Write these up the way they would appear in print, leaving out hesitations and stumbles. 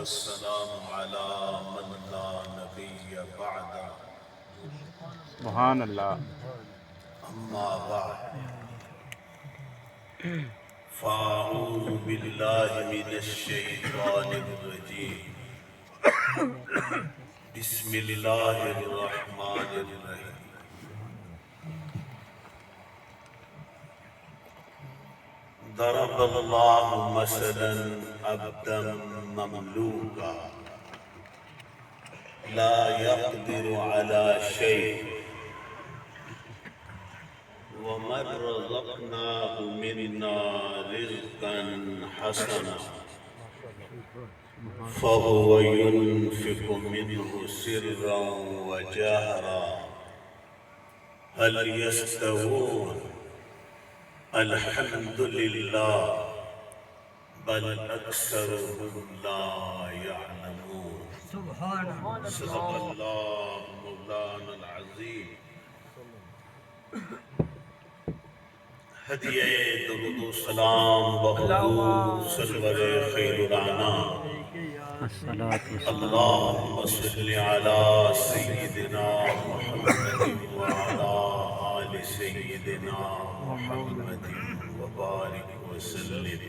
والسلام على من لا نبي بعده سبحان اللہ. أما بعد فأعوذ بالله من الشيطان الرجيم بسم الله الرحمن الرحيم ضرب الله مثلا عبدا مملوكا لا يقدر على شيء ومن رزقناه منا رزقا حسنا فهو ينفق منه سرا وجهرا هل يستوون الحمد لله بل أكثرهم لا يعلمون صدق الله مولانا العظيم. ہدیہ درود و سلام بحضور سرور خیر الانام اللہم صل علی سیدنا محمد وعلی آل سیدنا محمد وبارک وسلم.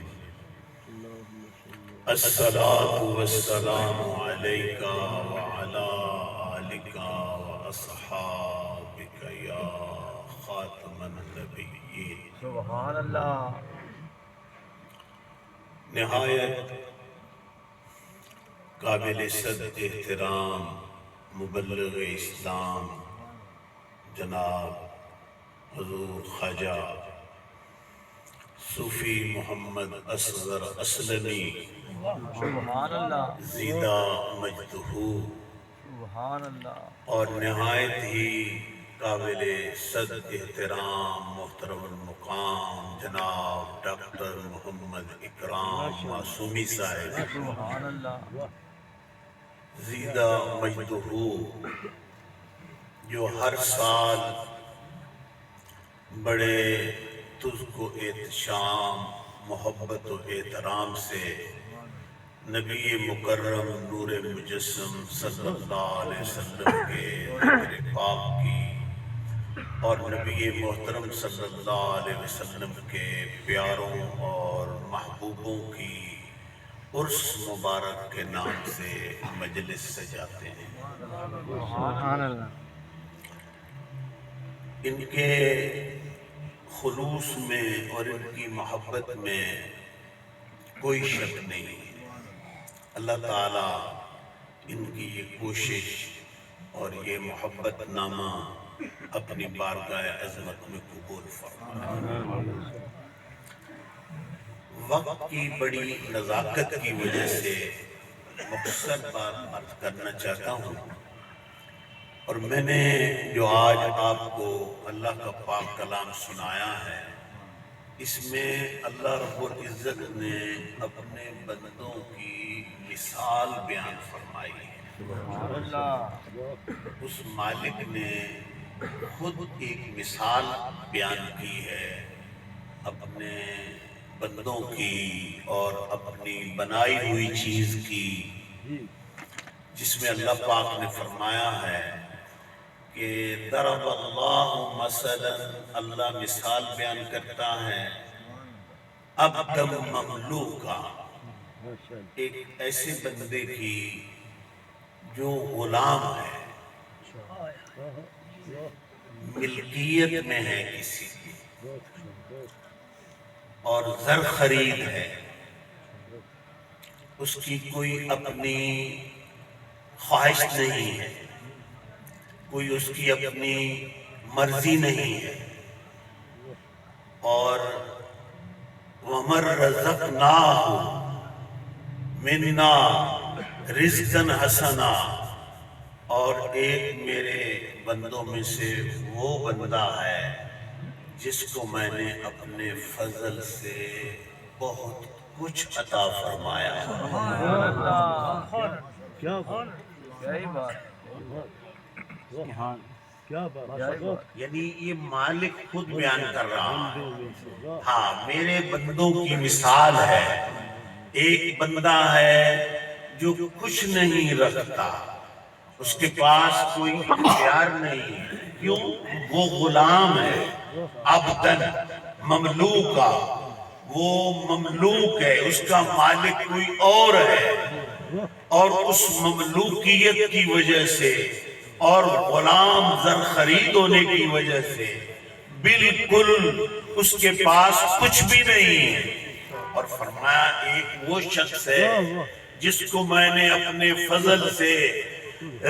الصلاة والسلام علیک وعلی آلک واصحابک یا خاتم النبیین. سبحان اللہ. نہایت قابل صد احترام مبلغ اسلام جناب حضور خواجہ صوفی محمد اصغر اسلمی سبحان اللہ. زیدہ مجدہ سبحان اللہ. اور نہایت ہی قابل صد احترام محترم المقام جناب ڈاکٹر محمد اکرام معصومی صاحب سبحان اللہ. زیدہ مجدہ جو ہر سال بڑے تزک و احتشام محبت و احترام سے نبی مکرم نور مجسم صلی اللہ علیہ وسلم کے ذکر پاک کی اور نبی محترم صلی اللہ علیہ وسلم کے پیاروں اور محبوبوں کی عرس مبارک کے نام سے مجلس سجاتے ہیں. سبحان اللہ. ان کے خلوص میں اور ان کی محبت میں کوئی شک نہیں. اللہ تعالیٰ ان کی یہ کوشش اور یہ محبت نامہ اپنی بارگاہ عظمت میں قبول فرمائے. وقت کی بڑی نزاکت کی وجہ سے مختصر بات عرض کرنا چاہتا ہوں، اور میں نے جو آج آپ کو اللہ کا پاک کلام سنایا ہے اس میں اللہ رب العزت نے اپنے بندوں کی مثال بیان فرمائی ہے. سبحان اللہ. اس مالک نے خود ایک مثال بیان کی ہے اپنے بندوں کی اور اپنی بنائی ہوئی چیز کی، جس میں اللہ پاک نے فرمایا ہے کہ ضرب اللہ مثلا، اللہ مثال بیان کرتا ہے عبد مملوکا، ایک ایسے بندے کی جو غلام ہے، ملکیت میں ہے کسی کی اور زر خرید ہے، اس کی کوئی اپنی خواہش نہیں ہے، کوئی اس کی اپنی مرضی نہیں ہے، اور وَمَن رَزَقْنَاهُ مِنَّا رِزْقًا حَسَنًا، اور ایک میرے بندوں میں سے وہ بندہ ہے جس کو میں نے اپنے فضل سے بہت کچھ عطا فرمایا. سبحان اللہ. کیا بات یہی بات. کیا بات یعنی یہ مالک خود بیان کر رہا ہے. ہاں، میرے بندوں کی مثال ہے. ایک بندہ ہے جو کچھ نہیں رکھتا، اس کے پاس کوئی اختیار نہیں، کیوں؟ وہ غلام ہے، عبدن، مملوکا، وہ مملوک ہے، اس کا مالک کوئی اور ہے، اور اس مملوکیت کی وجہ سے اور غلام زر خرید ہونے کی وجہ سے بالکل اس کے پاس کچھ بھی نہیں ہے۔ اور فرمایا ایک وہ شخص ہے جس کو میں نے اپنے فضل سے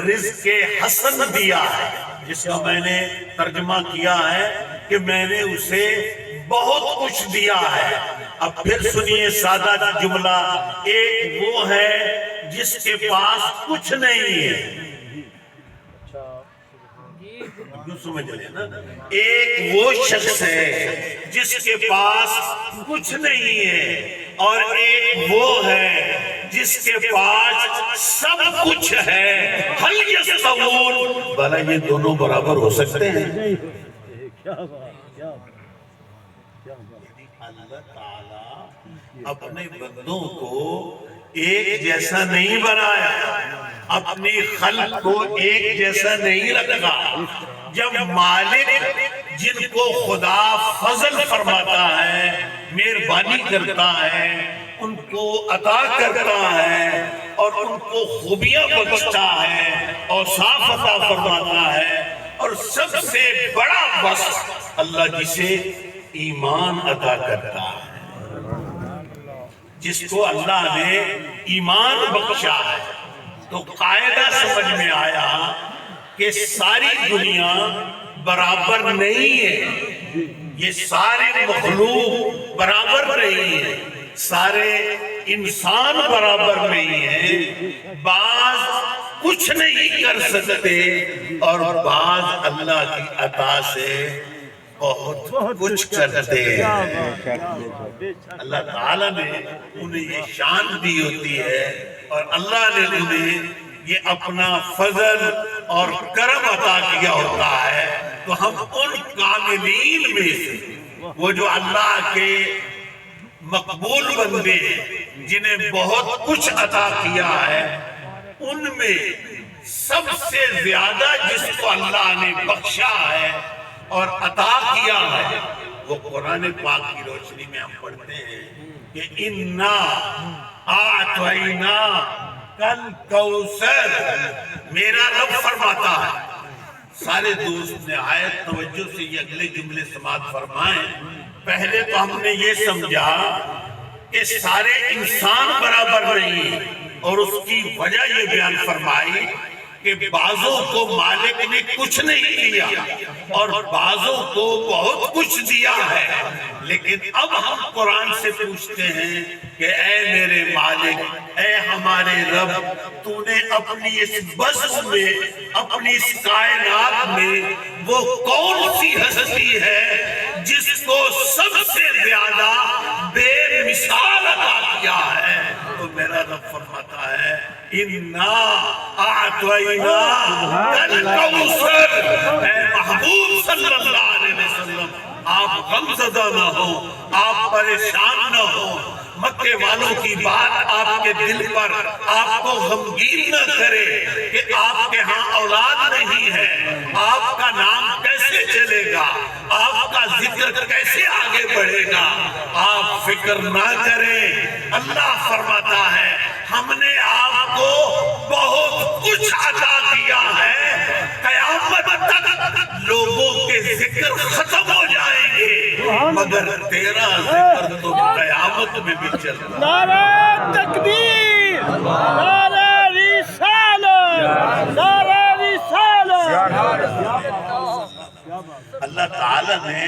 رزق حسن دیا ہے، جس کا میں نے ترجمہ کیا ہے کہ میں نے اسے بہت کچھ دیا ہے۔ اب پھر سنیے سادہ جملہ، ایک وہ ہے جس کے پاس کچھ نہیں ہے، یوں سمجھ لیں نا، ایک وہ شخص ہے جس کے پاس کچھ نہیں ہے، اور ایک وہ ہے جس کے پاس سب کچھ ہے۔ حل یستوون، بھلا یہ دونوں برابر ہو سکتے ہیں؟ کیا بات، کیا بات، کیا بات۔ اللہ تعالیٰ اپنے بندوں کو ایک جیسا نہیں بنایا، اپنی خلق کو ایک جیسا نہیں رکھا۔ جب مالک جن کو خدا فضل فرماتا ہے، مہربانی کرتا ہے، ان کو عطا کرتا ہے اور ان کو خوبیاں بخشتا ہے، اوصاف عطا فرماتا ہے، اور سب سے بڑا وصف اللہ جسے ایمان عطا کرتا ہے، جس کو اللہ نے ایمان بخشا ہے، تو قاعدہ سمجھ میں آیا کہ ساری دنیا برابر نہیں ہے، یہ سارے مخلوق برابر نہیں ہے، سارے انسان برابر نہیں ہے، بعض کچھ نہیں کر سکتے اور بعض اللہ کی عطا سے بہت کچھ کرتے ہیں۔ اللہ تعالیٰ نے انہیں یہ شان دی ہوتی ہے، اور اللہ نے انہیں یہ اپنا فضل اور کرم عطا کیا ہوتا ہے، تو ہم ان کاملین میں سے، وہ جو اللہ کے مقبول بندے ہیں، جنہیں بہت کچھ عطا کیا ہے، ان میں سب سے زیادہ جس کو اللہ نے بخشا ہے اور عطا کیا ہے، وہ قرآن پاک کی روشنی میں ہم پڑھتے ہیں کہ اِنَّا أَعْطَيْنَا کل کوثر، میرا رب فرماتا ہے۔ سارے دوست نے آیت توجہ سے یہ اگلے جملے سماعت فرمائیں۔ پہلے تو ہم نے یہ سمجھا کہ سارے انسان برابر نہیں، اور اس کی وجہ یہ بیان فرمائی کہ بعضوں کو مالک نے کچھ نہیں دیا اور بعضوں کو بہت کچھ دیا ہے، لیکن اب ہم قرآن سے پوچھتے ہیں کہ اے میرے مالک، اے ہمارے رب، تو نے اپنی اس بزم میں، اپنی اس کائنات میں وہ کون سی ہستی ہے جس کو سب سے زیادہ بے مثال عطا کیا ہے؟ تو میرا رب فرماتا ہے اِنَّا أَعْطَيْنَا الْكَوْثَرَ۔ اے محبوب صلی اللہ علیہ وسلم، آپ غمزدہ نہ ہو، آپ پریشان نہ ہو، مکے والوں کی بات آپ کے دل پر آپ کو غمگین نہ کرے کہ آپ کے ہاں اولاد نہیں ہے، آپ کا نام کیسے چلے گا، آپ کا ذکر کیسے آگے بڑھے گا، آپ فکر نہ کریں۔ اللہ فرماتا ہے ہم نے آپ کو بہت کچھ عطا کیا ہے، قیامت تک لوگوں کے ذکر ختم ہو جائیں گے، مگر تیرا ذکر تو قیامت میں بھی چل رہا ہے۔ نعرہ تکبیر، نعرہ رسالت، نعرہ رسالت۔ اللہ تعالیٰ نے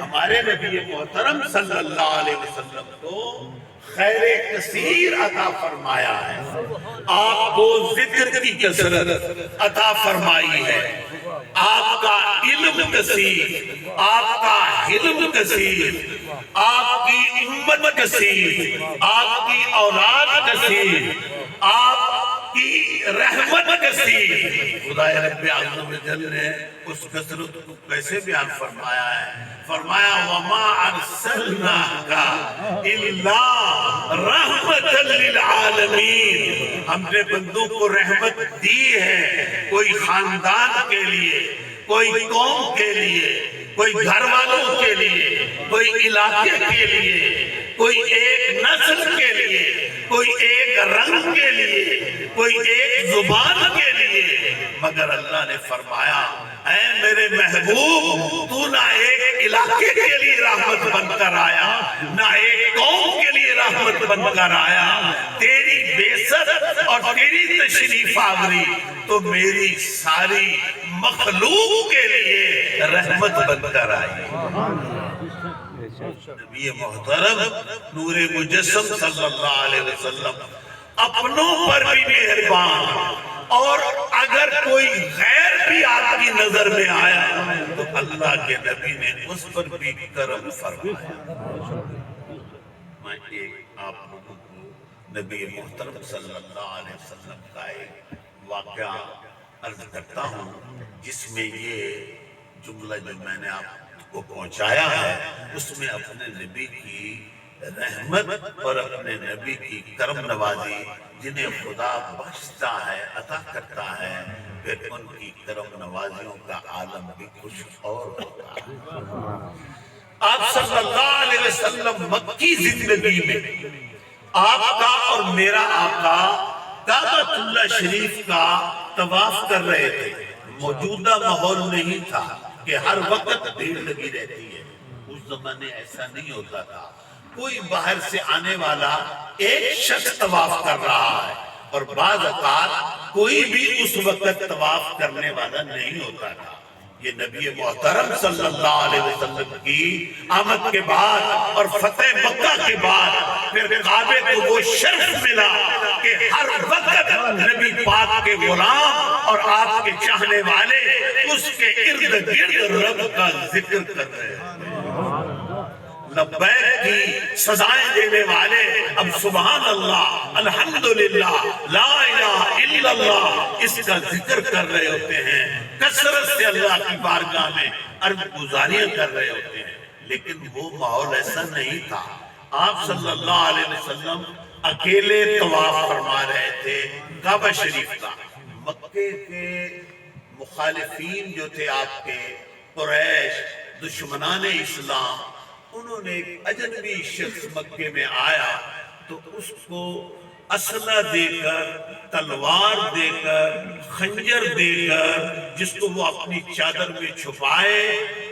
ہمارے نبی محترم صلی اللہ علیہ وسلم کو خیر کثیر عطا فرمایا ہے، آپ کو ذکر کی کثرت عطا فرمائی ہے، آپ کا علم کثیر، آپ کا حلم کثیر، آپ کی ہمت کثیر، آپ کی اولاد کثیر، آپ کی رحمت کثیر. خدا رب اعظم جل نے اس کثرت کو کیسے بیان فرمایا ہے؟ فرمایا وما ارسلناک الا رحمتا للعالمین. ہم نے بندوں کو رحمت دی ہے، کوئی خاندان کے لیے، کوئی قوم کے لیے، کوئی گھر والوں کے لیے، کوئی علاقے کے لیے، کوئی ایک نسل کے لیے، کوئی ایک رنگ کے لیے، کوئی ایک زبان کے لیے، مگر اللہ نے فرمایا اے میرے محبوب تو نہ ایک علاقے کے لیے رحمت بن کر آیا، نہ ایک قوم کے لیے رحمت بن کر آیا. تیری بعثت اور تیری تشریف آوری تو میری ساری مخلوق کے لیے رحمت بن کر آئی. نبی محترم نور مجسم صلی اللہ علیہ وسلم اپنوں پر بھی مہربان، اور اگر کوئی غیر بھی آپ کی نظر میں آیا تو اللہ کے نبی نے اس پر بھی کرم فرمایا. میں ایک آپ لوگوں کو نبی محترم صلی اللہ علیہ وسلم کا ایک واقعہ عرض کرتا ہوں، جس میں یہ جملہ جو میں نے آپ کو پہنچایا ہے اس میں اپنے نبی کی رحمت اور اپنے نبی کی کرم نوازی، جنہیں خدا بخشتا ہے، عطا کرتا ہے، پھر ان کی کرم نوازیوں کا عالم بھی کچھ اور ہوتا ہے. آپ صلی اللہ علیہ وسلم مکی زندگی میں آپ کا اور میرا آقا کعبۃ اللہ شریف کا طواف کر رہے تھے. موجودہ ماحول نہیں تھا کہ ہر وقت بھیڑ لگی رہتی ہے. اس زمانے ایسا نہیں ہوتا تھا. کوئی باہر سے آنے والا ایک شخص طواف کر رہا ہے اور بعض اوقات کوئی بھی اس وقت طواف کرنے والا نہیں ہوتا تھا. یہ نبی محترم صلی اللہ علیہ وسلم کی آمد کے بعد اور فتح مکہ کے بعد پھر کعبے کو وہ شرف ملا کہ ہر وقت نبی پاک کے غلام اور آپ کے چاہنے والے اس کے ارد گرد رب کا ذکر کر رہے ہیں. لبیک کی سزائیں دینے والے اب سبحان اللہ، الحمدللہ، لا الہ الا اللہ اس کا ذکر کر رہے ہوتے ہیں، کثرت سے اللہ کی بارگاہ میں عرض گزاریاں کر رہے ہوتے ہیں. لیکن وہ ماحول ایسا نہیں تھا. آپ صلی اللہ علیہ وسلم اکیلے طواف فرما رہے تھے کعبہ شریف کا. مکے کے مخالفین جو تھے آپ کے، قریش، دشمنان اسلام، انہوں نے ایک اجنبی شخص مکے میں آیا تو اس کو اسلحہ دے کر، تلوار دے کر، خنجر دے کر، جس کو وہ اپنی چادر میں چھپائے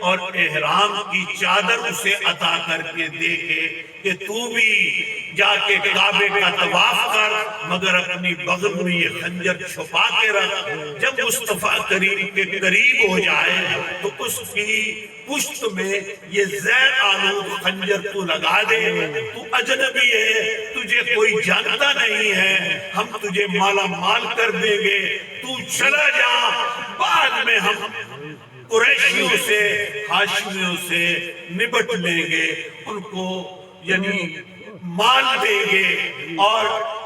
اور احرام کی چادر اسے عطا کر کے دے کہ تو بھی جا کے کعبے کا طواف کر، مگر اپنی بغل میں یہ خنجر چھپا کے رکھ. جب مصطفیٰ کریم کے قریب ہو جائے تو اس کی پشت میں یہ زیر آلود خنجر تو لگا دے. تو اجنبی ہے، تجھے کوئی جانتا نہیں ہے، ہم تجھے مالا مال کر دیں گے، تو چلا جا، بعد میں ہم قریشیوں سے، ہاشمیوں سے نبٹ لیں گے، ان کو یعنی مال دیں گے اور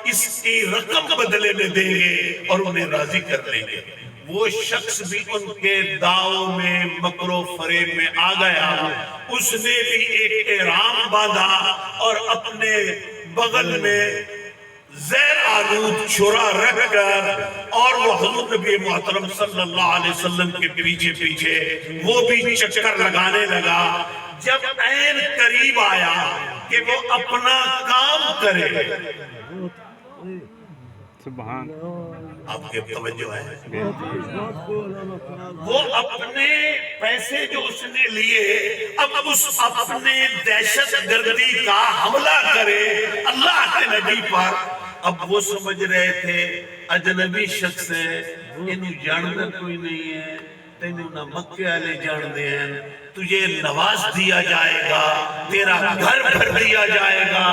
اس کی رقم بدلے میں دیں گے اور انہیں راضی کر لیں گے. وہ شخص بھی ان کے داؤ میں، مکر و فریب میں آ گیا. اس نے بھی ایک احرام باندھا اور اپنے بغل میں زیر آلود چھرا رکھ کر اور وہ حضور نبی محترم صلی اللہ علیہ وسلم کے پیچھے پیچھے وہ بھی چکر لگانے لگا. جب عین قریب آیا کہ وہ اپنا کام کرے، سبحان آپ کے توجہ ہے، وہ اپنے پیسے جو اس نے لیے اب اس اپنے دہشت گردی کا حملہ کرے اللہ کے نبی پر. اب وہ سمجھ رہے تھے اجنبی شخص ہے، انہوں جاندہ کوئی نہیں ہے، تینوں نہ مکے والے جاندے ہیں، تجھے نواز دیا جائے گا، تیرا گھر بھر دیا جائے گا،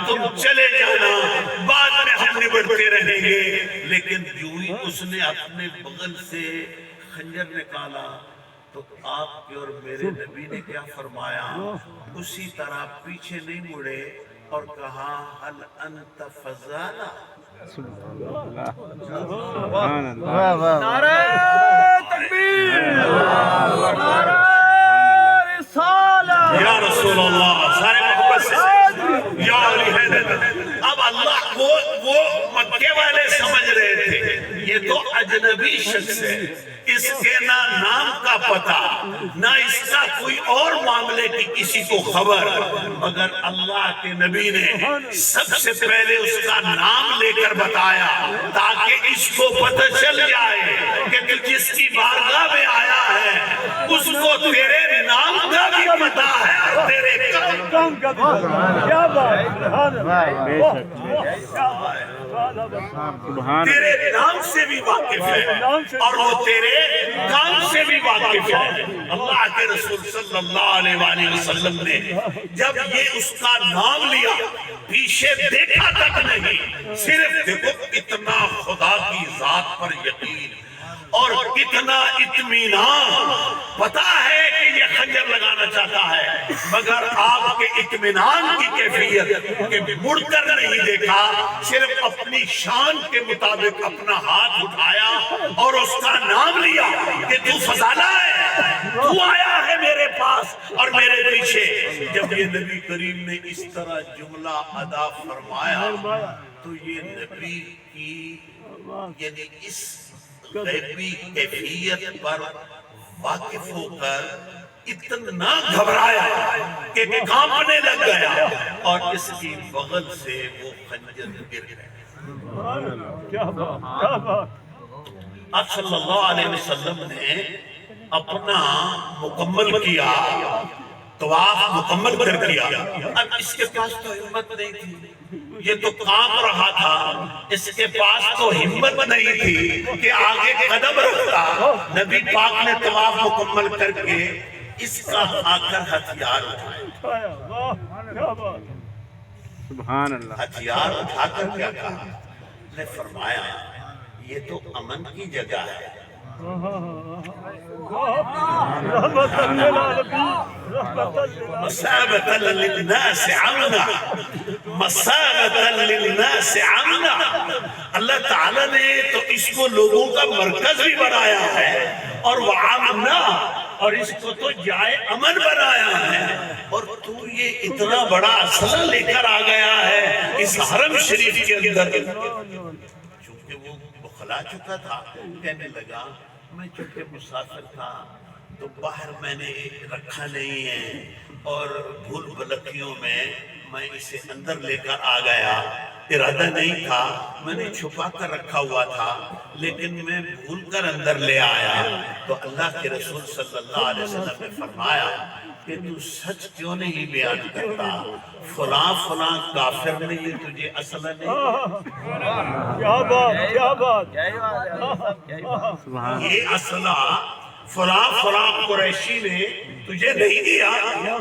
تم چلے جانا، بعد میں ہم نبڑتے رہیں گے. لیکن جو ہی اس نے اپنے بغل سے خنجر نکالا تو آپ کے اور میرے نبی نے کیا فرمایا؟ اسی طرح پیچھے نہیں مڑے اور کہا حل انت فضالہ، سبحان اللہ واہ واہ نعرہ تکبیر نعرہ رسالت یا رسول اللہ سارے محبت سے یا علی حیدر اب اللہ کو وہ مکے والے سمجھ رہے تھے یہ تو اجنبی شخص ہے اس کے نہ نام کا پتہ نہ اس کا کوئی اور معاملے کی کسی کو خبر مگر اللہ کے نبی نے سب سے پہلے اس کا نام لے کر بتایا تاکہ اس کو پتہ چل جائے کہ تو جس کی بارگاہ میں آیا ہے اس کو تیرے نام کا بھی پتہ ہے تیرے کام کا کیا بات بے شک سبحان تیرے نام سے بھی واقف ہے اور وہ تیرے کام سے بھی واقف ہے اللہ کے رسول صلی اللہ علیہ وآلہ وسلم نے جب یہ اس کا نام لیا پیچھے دیکھا تک نہیں صرف دیکھو اتنا خدا کی ذات پر یقین اور کتنا اطمینان پتا ہے کہ یہ خنجر لگانا چاہتا ہے مگر آپ کے اطمینان کی کیفیت کہ مڑ کر نہیں دیکھا صرف اپنی شان کے مطابق اپنا ہاتھ اٹھایا اور اس کا نام لیا کہ تو فضالہ ہے تو آیا ہے میرے پاس اور میرے پیچھے جب یہ نبی کریم نے اس طرح جملہ ادا فرمایا تو یہ نبی کی یعنی اس غیبی کیفیت پر واقف ہو کر اتنا گھبرایا کہ کانپنے لگ گیا اور اس کی بغل سے وہ خنجر گر گیا کیا بات کیا بات آپ صلی اللہ علیہ وسلم نے اپنا مکمل کیا طواف مکمل کر دیا اب اس کے پاس تو ہمت نہیں تھی یہ تو کانپ رہا تھا اس کے پاس تو ہمت نہیں تھی کہ آگے قدم رکھتا نبی پاک نے طواف مکمل کر کے اس کا آخر ہتھیار اٹھایا واہ کیا بات سبحان اللہ ہتھیار اٹھا کر کیا کہا نے فرمایا یہ تو امن کی جگہ ہے رحمت للعالمین رحمت للعالمین مسابة للناس عمنا مسابة للناس عمنا اللہ تعالیٰ نے تو اس کو لوگوں کا مرکز بھی بنایا ہے اور وعمنا اور اس کو تو جائے امن بنایا ہے اور تو یہ اتنا بڑا اسلحہ لے کر آ گیا ہے اس حرم شریف کے اندر چونکہ وہ بخلا چکا تھا کہنے لگا میں چونکہ مسافر تھا تو باہر میں نے رکھا نہیں ہے اور بھول بھلکیوں میں اسے اندر لے کر آ گیا ارادہ نہیں تھا میں نے چھپا کر رکھا ہوا تھا لیکن میں بھول کر اندر لے آیا تو اللہ کے رسول صلی اللہ علیہ وسلم نے فرمایا کہ تو سچ کیوں نہیں بیان کرتا فلاں فلاں کافر نے یہ تجھے اسلحہ نہیں کیا بات کیا بات سبحان یہ اسلحہ فلاں فلاں قریشی نے تجھے نہیں دیا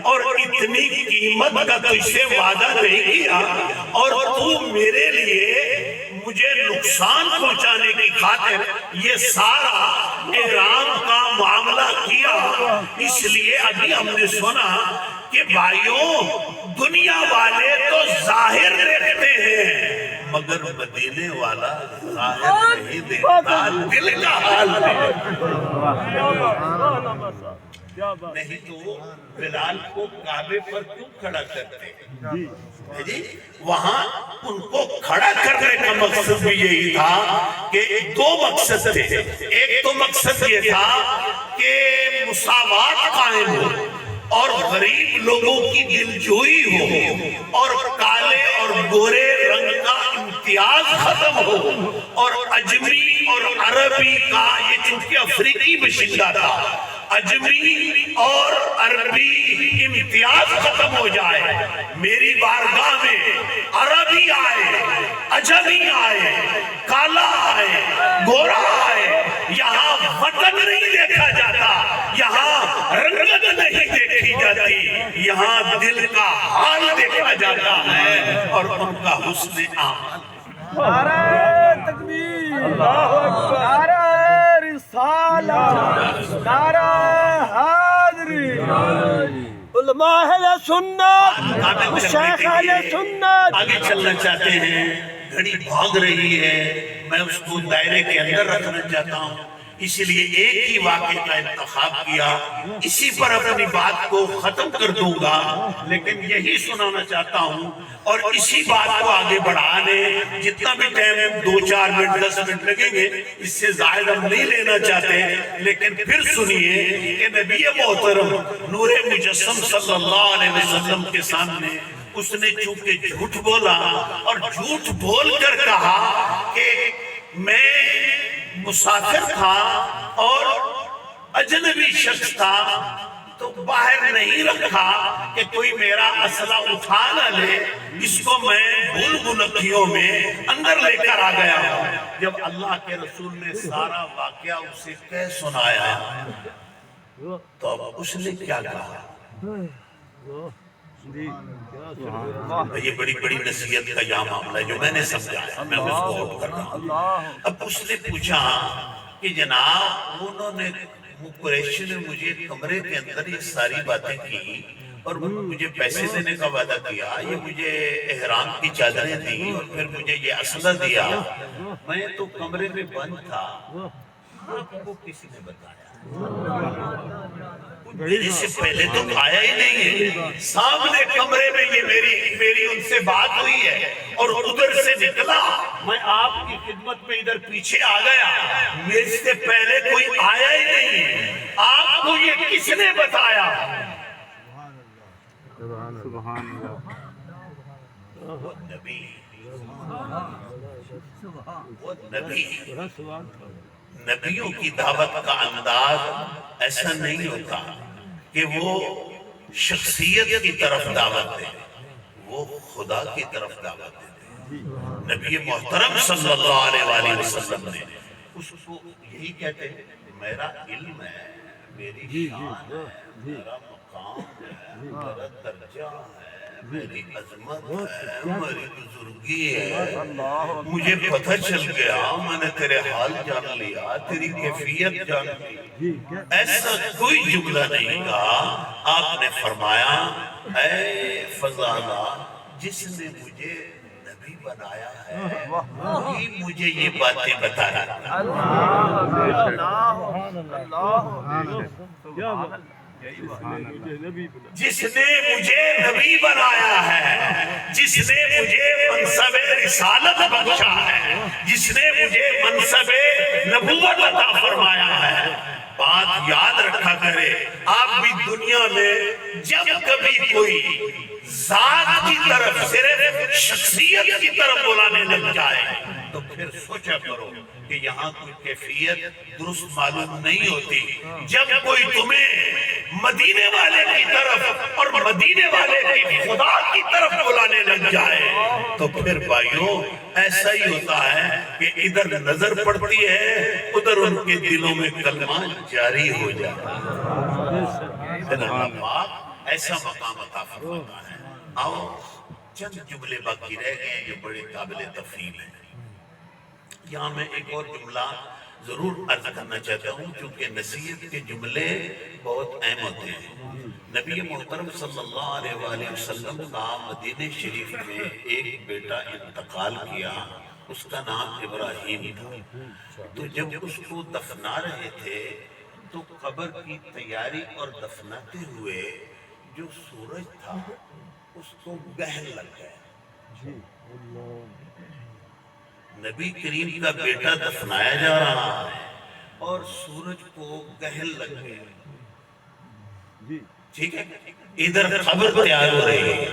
اور اتنی قیمت کا تجھ سے وعدہ نہیں کیا اور تو میرے لیے مجھے نقصان پہنچانے کی خاطر یہ سارا احرام کا معاملہ کیا اس لیے ابھی ہم نے سنا کہ بھائیوں دنیا والے تو ظاہر دیکھتے ہیں مگر مدینے والا ظاہر نہیں دیکھتا دل کا حال نہیں تو بلال کو کعبے پر کیوں کھڑا کرتے جی وہاں ان کو کھڑا کرنے کا مقصد بھی یہی تھا کہ دو مقصد تھے ایک تو مقصد یہ تھا کہ مساوات قائم ہو اور غریب لوگوں کی دلجوئی ہو اور کالے اور گورے رنگ کا امتیاز ختم ہو اور اجمی اور عربی کا یہ چونکہ افریقی باشندہ تھا اجمی اور عربی امتیاز ختم ہو جائے میری بارگاہ میں عربی آئے اجمی آئے کالا آئے گورا آئے یہاں وطن نہیں دیکھا جاتا یہاں رنگت نہیں دیکھی جاتی یہاں دل کا حال دیکھا جاتا ہے اور ان کا حسن عمل نعرہ تکبیر نعرہ رسالت نعرہ حاضری علماء اہل سنت شیخ اہل سنت آگے چلنا چاہتے ہیں گھڑی بھاگ رہی ہے، میں اس کو دائرے کے اندر رکھنا چاہتا ہوں، اس لیے ایک ہی واقعے کا انتخاب کیا، اسی پر اپنی بات کو ختم کر دوں گا، لیکن یہی سنانا چاہتا ہوں اور اسی بات کو آگے بڑھانے جتنا بھی ٹائم 2-4 منٹ 10 منٹ لگیں گے اس سے زائد ہم نہیں لینا چاہتے، لیکن پھر سنیے کہ نبی محترم نور مجسم صلی اللہ علیہ وسلم کے سامنے اس نے چونکہ جھوٹ بولا اور جھوٹ بول کر کہا کہ میں مسافر تھا اور اجنبی شخص تھا تو باہر نہیں رکھا کہ کوئی میرا اسلحہ اٹھا نہ لے، اس کو میں بھول بھلکیوں میں اندر لے کر آ گیا ہوں۔ جب اللہ کے رسول نے سارا واقعہ اسے کہہ سنایا تو اب اس نے کیا کہا؟ یہ بڑی بڑی نصیحت کا یہ معاملہ ہے جو میں نے سمجھایا، میں اس کو غور کر رہا ہوں۔ اب اس نے پوچھا کہ جناب انہوں نے قریشی نے مجھے کمرے کے اندر یہ ساری باتیں کی اور مجھے پیسے دینے کا وعدہ کیا، یہ مجھے احرام کی چادریں دیں اور پھر مجھے یہ اسلحہ دیا، میں تو کمرے میں بند تھا، آپ کو کسی نے بتایا؟ میرے سے پہلے تو آیا ہی نہیں ہے، سامنے کمرے میں یہ میری ان سے بات ہوئی ہے اور ادھر سے نکلا، میں آپ کی خدمت میں ادھر پیچھے آ گیا، میرے سے پہلے کوئی آیا ہی نہیں ہے، آپ کو یہ کس نے بتایا؟ سبحان اللہ۔ وہ نبی نبیوں کی دعوت کا انداز ایسا نہیں ہوتا کہ وہ شخصیت کی طرف دعوت دے، وہ خدا کی طرف دعوت دے۔ نبی محترم صلی اللہ علیہ وآلہ وسلم نے اس کو یہی کہتے ہیں میرا علم ہے، میری شان ہے، میرا مقام ہے، میرا درجہ ہے، میری عظمت ہے، میری بزرگی ہے، مجھے پتہ چل گیا، میں نے تیرے حال جان لیا، تیری کیفیت جان لی۔ ایسا کوئی جملہ نہیں کہا، آپ نے فرمایا اے فضالہ جس نے مجھے نبی بنایا ہے وہی مجھے یہ باتیں بتا رہا جس نے مجھے نبی بنایا ہے، جس نے مجھے منصب رسالت بخشا ہے، جس نے مجھے منصب نبوت عطا فرمایا ہے۔ بات یاد رکھا کرے، آپ بھی دنیا میں جب کبھی کوئی ذات کی طرف صرف شخصیت کی طرف بلانے لگ جائے تو پھر سوچا کرو کہ یہاں کوئی کیفیت درست معلوم نہیں ہوتی۔ جب کوئی تمہیں مدینے والے کی طرف اور مدینے والے کی خدا کی طرف بلانے لگ جائے تو پھر بھائیوں ایسا ہی ہوتا ہے کہ ادھر نظر پڑتی ہے ادھر ان کے دلوں میں کلمہ جاری ہو جاتا ہے۔ اللہ پاک ایسا مقام عطا فرماتا ہے۔ آؤ چند جملے باقی رہ گئے جو بڑے قابل تفہیم ہیں۔ یہاں میں ایک اور جملہ ضرور عرض کرنا چاہتا ہوں کیونکہ نصیحت کے جملے بہت اہم ہوتے ہیں۔ نبی محترم صلی اللہ علیہ وآلہ وسلم کا مدینہ شریف میں ایک بیٹا انتقال کیا، اس کا نام ابراہیم تھا۔ تو جب اس کو دفنا رہے تھے تو قبر کی تیاری اور دفناتے ہوئے جو سورج تھا اس کو گہن لگ گیا۔ نبی کریم کا بیٹا دفنایا جا رہا ہے اور سورج کو گہن لگ گیا، ٹھیک ہے، ادھر قبر تیار ہو رہی ہے۔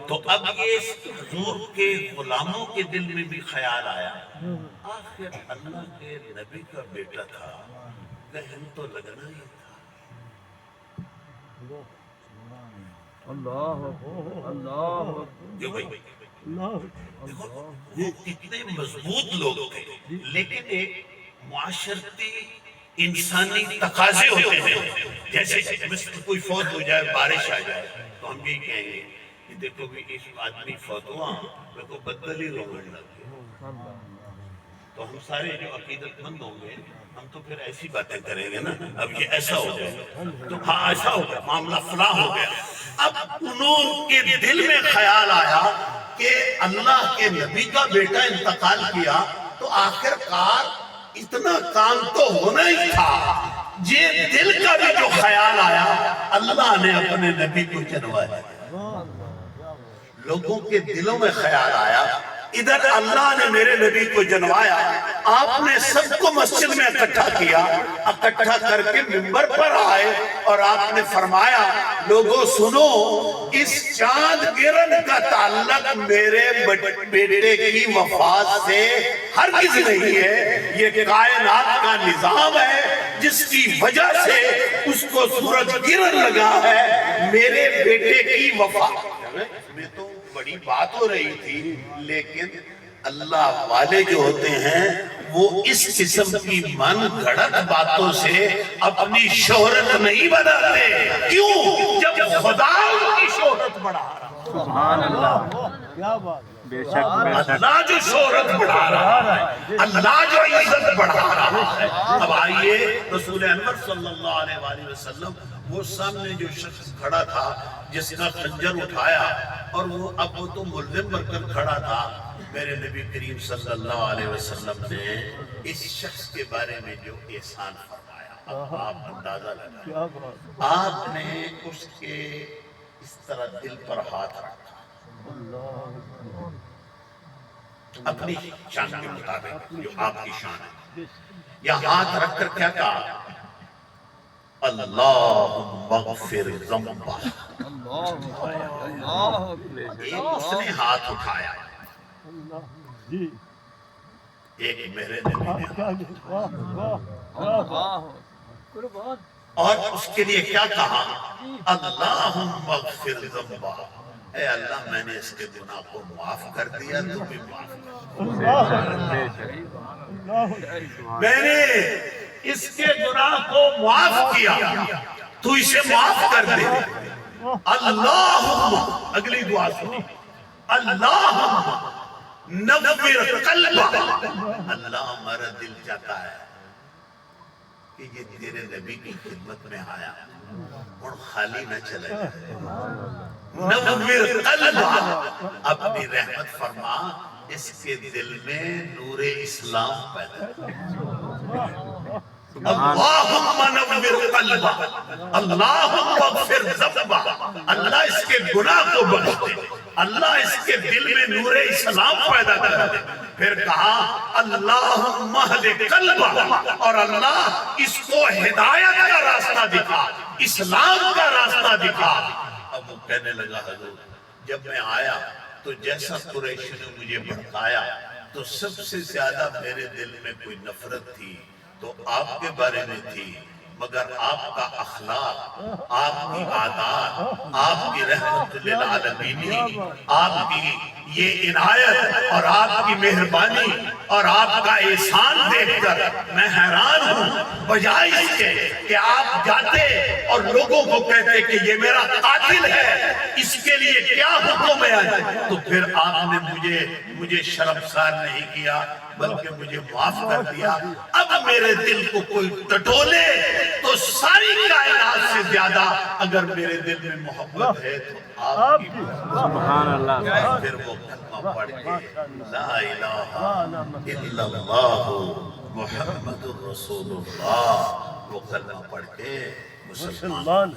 تو اب یہ حضور کے غلاموں کے دل میں بھی خیال آیا، آخر اللہ کے نبی کا بیٹا تھا، گہن تو لگنا ہی تھا۔ جو بھائی دیکھو وہ کتنے مضبوط لوگ تھے، لیکن ایک معاشرتی انسانی تقاضے ہوتے ہیں، جیسے کوئی فوت ہو جائے، بارش آ جائے تو ہم یہی کہیں گے کہ دیکھو بھی اس آدمی فوت ہوا، دیکھو بدل ہی رونے لگ گئے۔ تو ہم سارے جو عقیدت مند ہوں گے ہم تو پھر ایسی باتیں کریں گے نا، اب یہ ایسا ہو گیا تو ہاں ایسا ہو گیا، معاملہ فلاں ہو گیا۔ اب انہوں کے دل میں خیال آیا کہ اللہ کے نبی کا بیٹا انتقال کیا تو آخر کار اتنا کام تو ہونا ہی تھا. یہ دل کا بھی جو خیال آیا اللہ نے اپنے نبی کو جنوایا. لوگوں کے دلوں میں خیال آیا ادھر اللہ نے میرے نبی کو جنوایا. آپ نے سب کو مسجد میں اکٹھا کیا, اکٹھا کر کے منبر پر آئے اور آپ نے فرمایا لوگوں سنو, اس چاند گرن کا تعلق میرے بیٹے کی وفات سے ہرگز نہیں ہے. یہ کائنات کا نظام ہے جس کی وجہ سے اس کو سورج گرن لگا ہے. میرے بیٹے کی وفات میں تو بڑی بات ہو رہی تھی, لیکن اللہ والے جو ہوتے ہیں وہ اس قسم کی من گھڑت باتوں سے اپنی شہرت نہیں بناتے. کیوں؟ جب خدا ان کی شہرت بڑھا رہا. سبحان اللہ. کیا بات ہے. بے شک بے شک. اللہ جو شہرت بڑھا رہا ہے, اللہ جو عزت بڑھا رہا ہے. اب آئیے رسول انور صلی اللہ علیہ وآلہ وسلم, وہ سامنے جو شخص کھڑا تھا جس کا خنجر اٹھایا اور وہ اب وہ تو ملزم بن کر کھڑا تھا, میرے نبی کریم صلی اللہ علیہ وسلم نے اس شخص کے بارے میں جو احسان فرمایا اب آپ اندازہ لگائیں. کیا بات. آپ نے اس کے اس طرح دل پر ہاتھ رکھا اپنی شان کے مطابق جو آپ کی شان ہے, یا ہاتھ رکھ کر کیا کہا اللہم اغفر ذنبہ. ایک اس نے ہاتھ اٹھایا, جی ایک میرے نبی نے ہاتھ, قربان. اور اس کے لیے کیا کہا اللہم اغفر ذنبہ. اے اللہ میں نے اس کے گناہ کو معاف کر دیا, تو بھی معاف کر. بے شک. میں نے اس کے گناہ کو معاف کیا, تو اسے معاف کر دے. اللہم, اگلی دعا سنی, اللہم نور قلبہ. اللہ ہمارا دل چاہتا ہے کہ یہ تیرے نبی کی خدمت میں آیا اور خالی نہ چلے جائے. نور قلبہ, اپنی رحمت فرما اس کے دل میں نور اسلام پیدا کر. اللہم نور قلبہ, اللہم اغفر ذنبہ. اللہ اس کے گناہ کو بخش دے, اللہ اس کے دل میں نور اسلام پیدا کر دے. پھر کہا اللہم اہد قلبہ, اور اللہ اس کو ہدایت کا راستہ دکھا, اسلام کا راستہ دکھا. اب وہ کہنے لگا حضور جب میں آیا تو جیسا قریش نے مجھے بھڑکایا تو سب سے زیادہ میرے دل میں کوئی نفرت تھی تو آپ کے بارے میں تھی, مگر آپ کا اخلاق, آپ کی عادات, آپ کی رحمت للعالمین, آپ کی یہ عنایت اور آپ کی مہربانی اور آپ کا احسان دیکھ کر میں حیران ہوں. بجائے اس کے کہ آپ جاتے اور لوگوں کو کہتے کہ یہ میرا قاتل ہے, اس کے لیے کیا حکم ہے, تو پھر آپ نے مجھے شرمسار نہیں کیا بلکہ مجھے معاف کر دیا. اب میرے دل کو کوئی ٹٹولے تو ساری کائنات سے زیادہ اگر میرے دل میں محبت ہے تو آپ کی. سبحان اللہ. پھر وہ کلمہ پڑھ کے لا الہ الا اللہ محمد الرسول اللہ, وہ کلمہ پڑھ کے مسلمان.